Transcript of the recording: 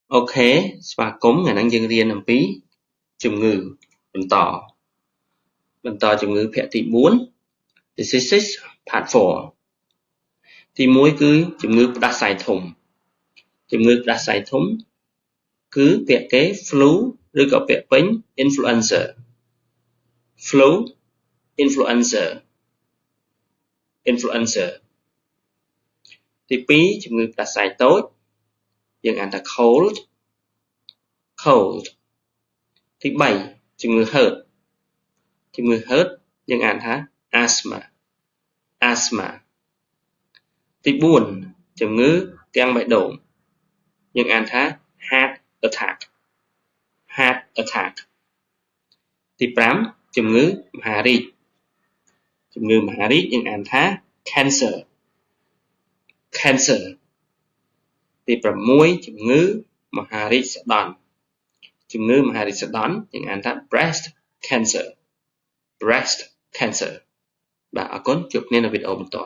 Ok, và cúng ngày năng dân riêng làm phí chùm ngữបន្តchùm ngữ phẹទី 4 This is part 4 ទី 1 គឺជំងឺផ្ដាសាយធំជំងឺផ្ដាសាយធំគឺពាក្យគេ flu ឬក៏ពាក្យពេញ influenza flu influenza ទី 2 ជំងឺផ្ដាសាយតូចយើងអានថា cold ទី 3 ជំងឺហឺតយើងអានថា asthma ទី 4 ជំងឺទាំងបេះដូងយើងអានថា heart attack ទី 5 ជំងឺមហារីកយើងអានថា cancer ទី 6 ជំងឺមហារីកសដន់យើងអានថា breast cancer បាទអរគុណជួបគ្នានៅវីដេអូបន្ត